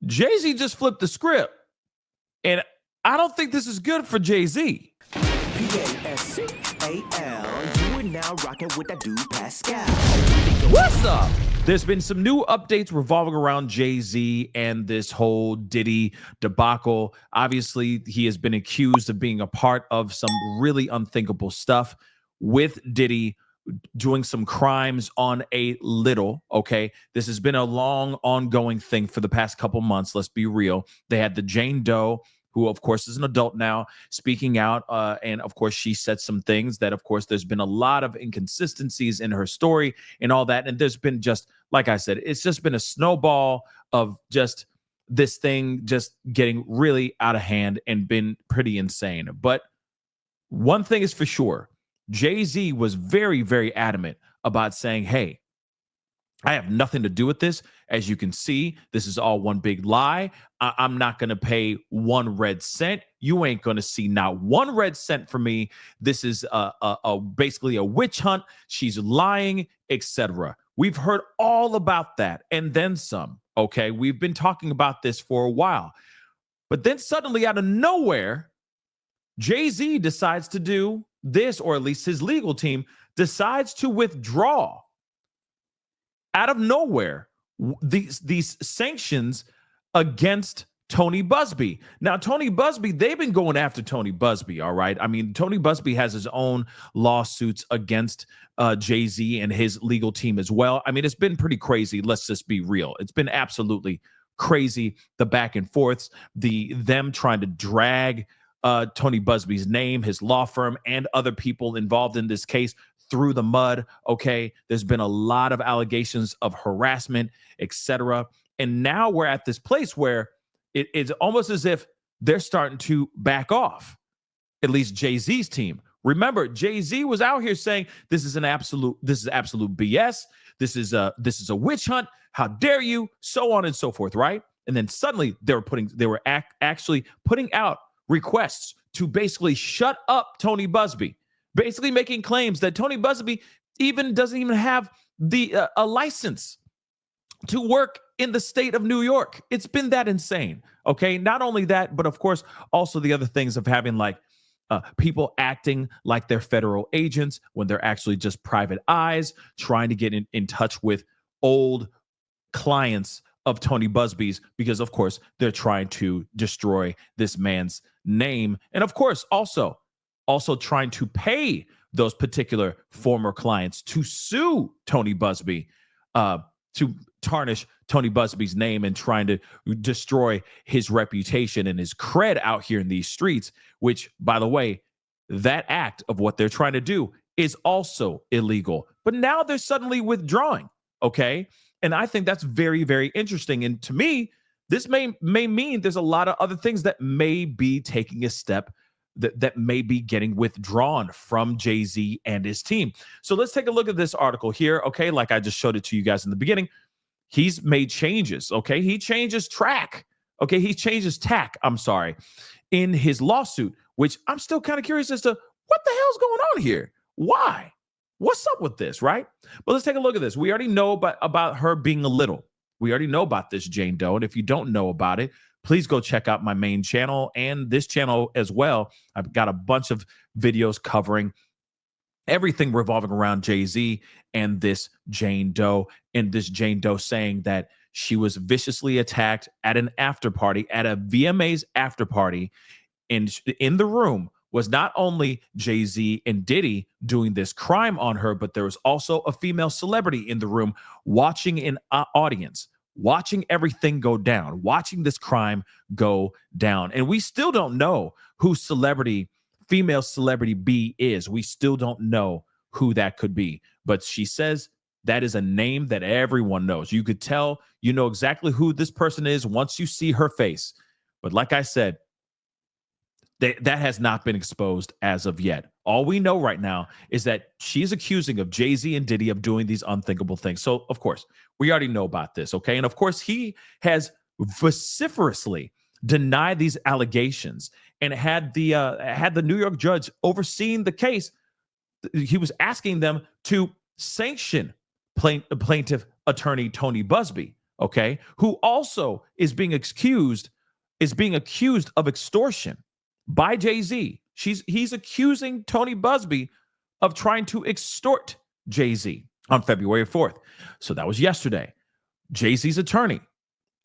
Jay-Z just flipped the script. And I don't think this is good for Jay-Z. Pascal, you are now rocking with that dude Pascal. What's up? There's been some new updates revolving around Jay-Z and this whole Diddy debacle. Obviously, he has been accused of being a part of some really unthinkable stuff with Diddy doing some crimes on a little, okay? This has been a long, ongoing thing for the past couple months, let's be real. They had the Jane Doe, who, of course, is an adult now, speaking out. And, of course, she said some things that, of course, there's been a lot of inconsistencies in her story and all that. And there's been just, like I said, it's just been a snowball of just this thing just getting really out of hand and been pretty insane. But one thing is for sure, Jay-Z was very, very adamant about saying, hey, I have nothing to do with this. As you can see, this is all one big lie. I'm not going to pay 1 red cent. You ain't going to see not 1 red cent from me. This is basically a witch hunt. She's lying, etc. We've heard all about that and then some. Okay, we've been talking about this for a while. But then suddenly out of nowhere, Jay-Z decides to do this, or at least his legal team decides to withdraw out of nowhere these sanctions against Tony Buzbee. Now, Tony Buzbee, they've been going after Tony Buzbee, all right? I mean, Tony Buzbee has his own lawsuits against Jay-Z and his legal team as well. I mean, it's been pretty crazy. Let's just be real. It's been absolutely crazy, the back and forths, them trying to drag Tony Buzbee's name, his law firm, and other people involved in this case through the mud. Okay, there's been a lot of allegations of harassment, etc. And now we're at this place where it's almost as if they're starting to back off, at least Jay-Z's team. Remember, Jay-Z was out here saying this is absolute BS. This is a witch hunt. How dare you? So on and so forth, right? And then suddenly they were actually putting out requests to basically shut up Tony Buzbee, basically making claims that Tony Buzbee doesn't even have a license to work in the state of New York. It's been that insane. Okay, not only that, but of course also the other things of having like people acting like they're federal agents when they're actually just private eyes trying to get in touch with old clients of Tony Buzbee's, because of course they're trying to destroy this man's name, and of course also trying to pay those particular former clients to sue Tony Buzbee, to tarnish Tony Buzbee's name and trying to destroy his reputation and his cred out here in these streets, which, by the way, that act of what they're trying to do is also illegal. But now they're suddenly withdrawing, okay? And I think that's very, very interesting. And to me, this may mean there's a lot of other things that may be taking a step that may be getting withdrawn from Jay-Z and his team. So let's take a look at this article here, okay? Like I just showed it to you guys in the beginning. He's made changes, okay? He changes tack, I'm sorry, in his lawsuit, which I'm still kind of curious as to what the hell's going on here? Why? What's up with this, right? But let's take a look at this. We already know about her being a little. We already know about this Jane Doe. And if you don't know about it, please go check out my main channel and this channel as well. I've got a bunch of videos covering everything revolving around Jay-Z and this Jane Doe, and this Jane Doe saying that she was viciously attacked at an after party, at a VMA's after party. And in the room was not only Jay-Z and Diddy doing this crime on her, but there was also a female celebrity in the room watching an audience, watching everything go down, watching this crime go down. And we still don't know who female celebrity B is. We still don't know who that could be. But she says that is a name that everyone knows. You could tell, you know exactly who this person is once you see her face. But like I said, that has not been exposed as of yet. All we know right now is that she's accusing of Jay-Z and Diddy of doing these unthinkable things. So, of course, we already know about this, okay? And, of course, he has vociferously denied these allegations and had the New York judge overseeing the case. He was asking them to sanction plaintiff attorney Tony Buzbee, okay, who also is being accused of extortion by Jay-Z. He's accusing Tony Buzbee of trying to extort Jay-Z on February 4th. So that was yesterday. Jay-Z's attorney,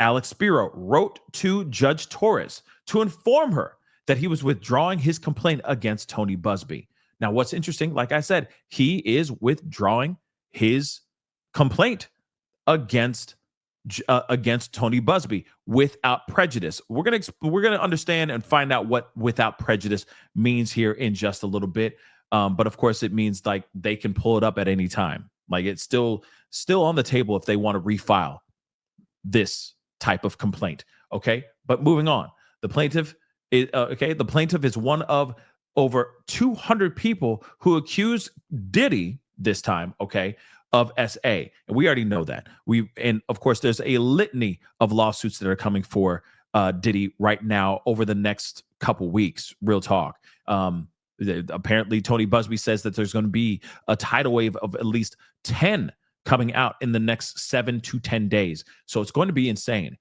Alex Spiro, wrote to Judge Torres to inform her that he was withdrawing his complaint against Tony Buzbee. Now, what's interesting, like I said, he is withdrawing his complaint against Tony Buzbee without prejudice. We're gonna understand and find out what without prejudice means here in just a little bit. But of course, it means like they can pull it up at any time. Like it's still on the table if they want to refile this type of complaint. Okay, but moving on, the plaintiff is The plaintiff is one of over 200 people who accuse Diddy this time. Okay, of SA, and we already know that. And of course, there's a litany of lawsuits that are coming for Diddy right now over the next couple weeks. Real talk. Apparently, Tony Buzbee says that there's going to be a tidal wave of at least 10 coming out in the next 7 to 10 days. So it's going to be insane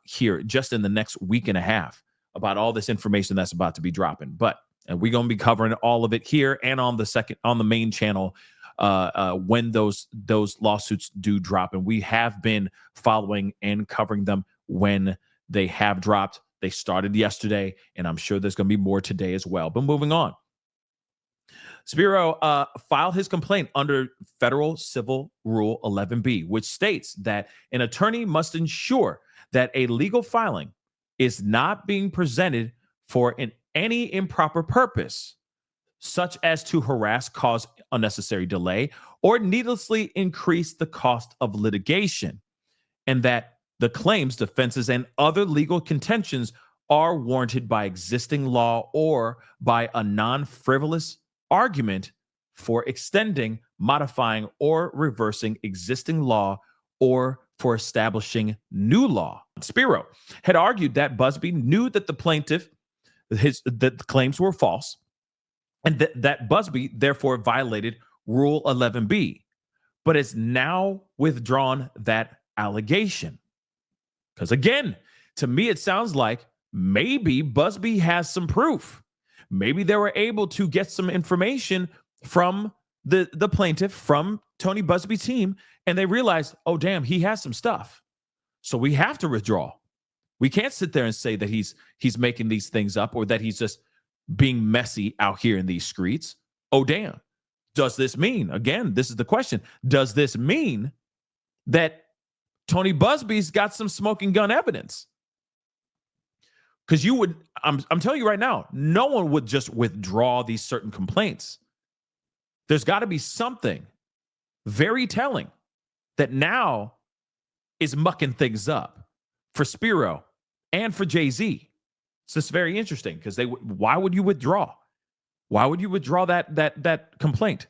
here just in the next week and a half about all this information that's about to be dropping. And we're going to be covering all of it here and on the main channel when those lawsuits do drop. And we have been following and covering them when they have dropped. They started yesterday, and I'm sure there's going to be more today as well. But moving on, Spiro filed his complaint under Federal Civil Rule 11B, which states that an attorney must ensure that a legal filing is not being presented for any improper purpose, such as to harass, cause unnecessary delay, or needlessly increase the cost of litigation, and that the claims, defenses, and other legal contentions are warranted by existing law or by a non-frivolous argument for extending, modifying, or reversing existing law or for establishing new law. Spiro had argued that Buzbee knew that that the claims were false, and that Buzbee therefore violated Rule 11B, but has now withdrawn that allegation. Because again, to me, it sounds like maybe Buzbee has some proof. Maybe they were able to get some information from the plaintiff, from Tony Buzbee's team, and they realized, oh, damn, he has some stuff. So we have to withdraw. We can't sit there and say that he's making these things up or that he's just being messy out here in these streets. Oh, damn. Does this mean, again, this is the question, does this mean that Tony Buzbee's got some smoking gun evidence? Because I'm telling you right now, no one would just withdraw these certain complaints. There's got to be something very telling that now is mucking things up for Spiro and for Jay-Z. It's just very interesting because why would you withdraw? Why would you withdraw that complaint?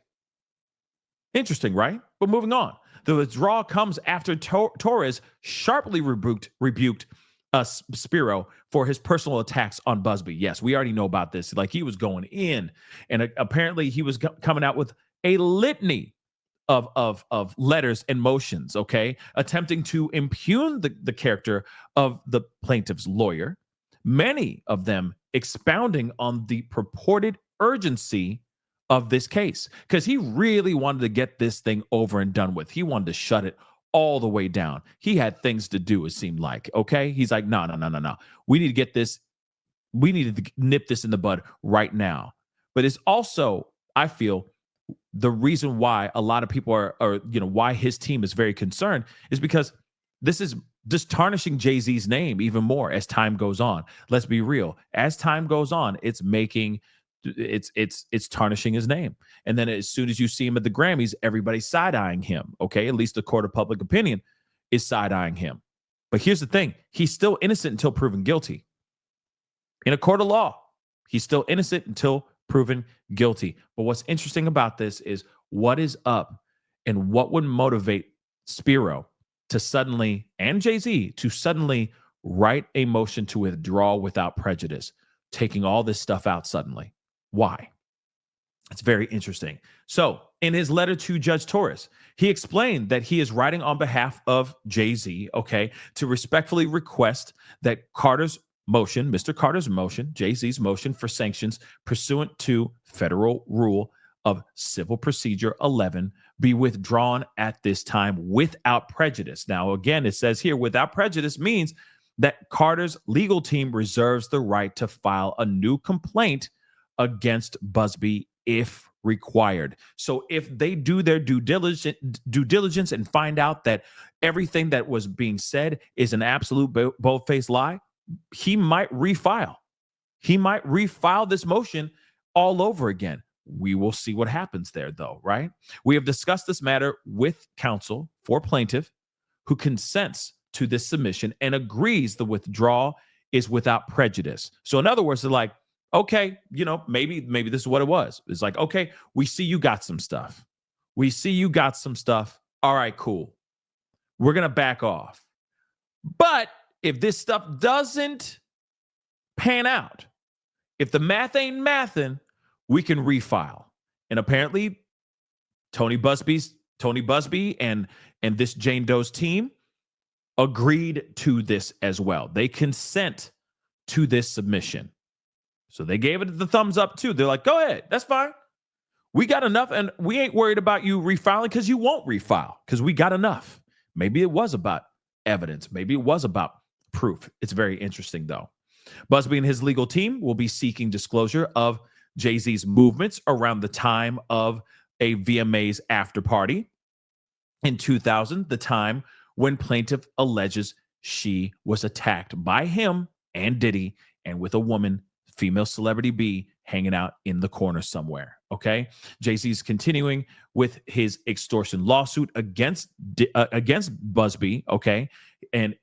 Interesting, right? But moving on. The withdrawal comes after Torres sharply rebuked Spiro for his personal attacks on Buzbee. Yes, we already know about this. Like, he was going in, and apparently he was coming out with a litany of letters and motions, okay, attempting to impugn the character of the plaintiff's lawyer, many of them expounding on the purported urgency of this case, because he really wanted to get this thing over and done with. He wanted to shut it all the way down. He had things to do, it seemed like, okay? He's like, no. We need to get this, we need to nip this in the bud right now. But it's also, I feel, the reason why a lot of people are why his team is very concerned is because this is just tarnishing Jay-Z's name even more as time goes on. Let's be real. As time goes on, it's tarnishing his name. And then as soon as you see him at the Grammys, everybody's side-eyeing him, okay? At least the court of public opinion is side-eyeing him. But here's the thing. He's still innocent until proven guilty. In a court of law, he's still innocent until proven guilty. But what's interesting about this is what is up and what would motivate Spiro to suddenly, and Jay-Z, to suddenly write a motion to withdraw without prejudice, taking all this stuff out suddenly. Why? It's very interesting. So, in his letter to Judge Torres, he explained that he is writing on behalf of Jay-Z, okay, to respectfully request that Mr. Carter's motion, Jay-Z's motion for sanctions pursuant to Federal Rule of Civil Procedure 11 be withdrawn at this time without prejudice. Now, again, it says here without prejudice means that Carter's legal team reserves the right to file a new complaint against Buzbee if required. So if they do their due diligence and find out that everything that was being said is an absolute bold-faced lie, he might refile. He might refile this motion all over again. We will see what happens there, though, right? We have discussed this matter with counsel for plaintiff, who consents to this submission and agrees the withdrawal is without prejudice. So in other words, they're like, okay, maybe this is what it was. It's like, okay, we see you got some stuff. We see you got some stuff. All right, cool. We're going to back off. But if this stuff doesn't pan out, if the math ain't mathin', we can refile. And apparently Tony Buzbee and this Jane Doe's team agreed to this as well. They consent to this submission. So they gave it the thumbs up too. They're like, go ahead, that's fine. We got enough, and we ain't worried about you refiling because you won't refile because we got enough. Maybe it was about evidence. Maybe it was about proof. It's very interesting, though. Buzbee and his legal team will be seeking disclosure of Jay-Z's movements around the time of a VMA's after party in 2000, the time when plaintiff alleges she was attacked by him and Diddy and with a woman, female celebrity B, hanging out in the corner somewhere. Okay. Jay-Z's continuing with his extortion lawsuit against Buzbee. Okay. And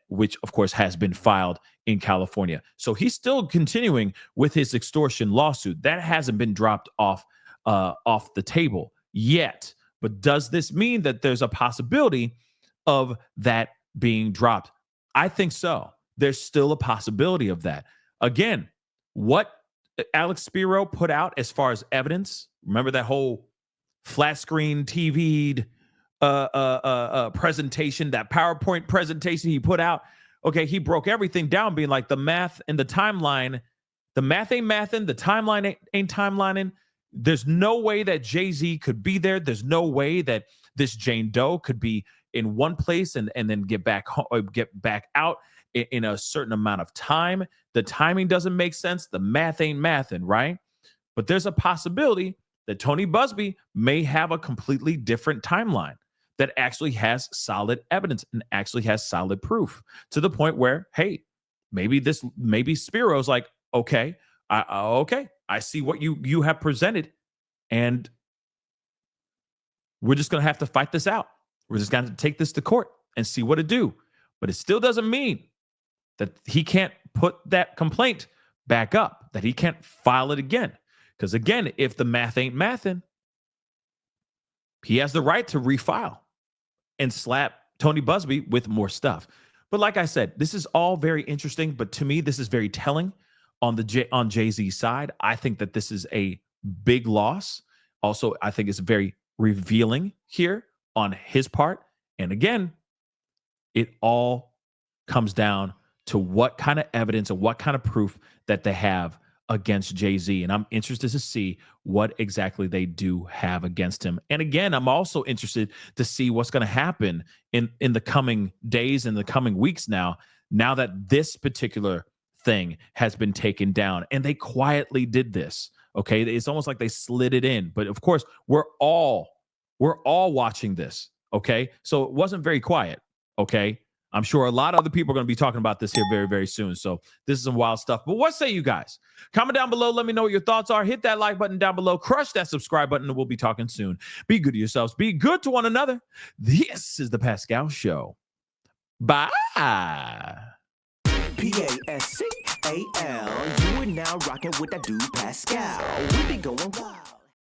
which of course has been filed in California. So he's still continuing with his extortion lawsuit. That hasn't been dropped off the table yet. But does this mean that there's a possibility of that being dropped? I think so. There's still a possibility of that. Again, what Alex Spiro put out as far as evidence, remember that whole flat screen TV'd presentation, that PowerPoint presentation he put out? Okay, he broke everything down, being like the math and the timeline, the math ain't mathin', the timeline ain't timelining. There's no way that Jay-Z could be there. There's no way that this Jane Doe could be in one place and then get back out in a certain amount of time. The timing doesn't make sense. The math ain't mathin', right? But there's a possibility that Tony Buzbee may have a completely different timeline that actually has solid evidence and actually has solid proof, to the point where, hey, maybe Spiro's like, okay, I see what you have presented, and we're just going to have to fight this out. We're just going to take this to court and see what it do. But it still doesn't mean that he can't put that complaint back up, that he can't file it again. Because again, if the math ain't mathin', he has the right to refile and slap Tony Buzbee with more stuff. But like I said, this is all very interesting, but to me, this is very telling on Jay-Z's side. I think that this is a big loss. Also, I think it's very revealing here on his part. And again, it all comes down to what kind of evidence and what kind of proof that they have against Jay-Z. And I'm interested to see what exactly they do have against him. And again, I'm also interested to see what's going to happen in the coming days and the coming weeks now that this particular thing has been taken down. And they quietly did this. Okay. It's almost like they slid it in. But of course, we're all watching this. Okay. So it wasn't very quiet. Okay. I'm sure a lot of other people are going to be talking about this here very, very soon. So this is some wild stuff. But what say you guys? Comment down below. Let me know what your thoughts are. Hit that like button down below. Crush that subscribe button, and we'll be talking soon. Be good to yourselves. Be good to one another. This is the Pascal Show. Bye. Pascal. You are now rocking with that dude Pascal. We be going wild.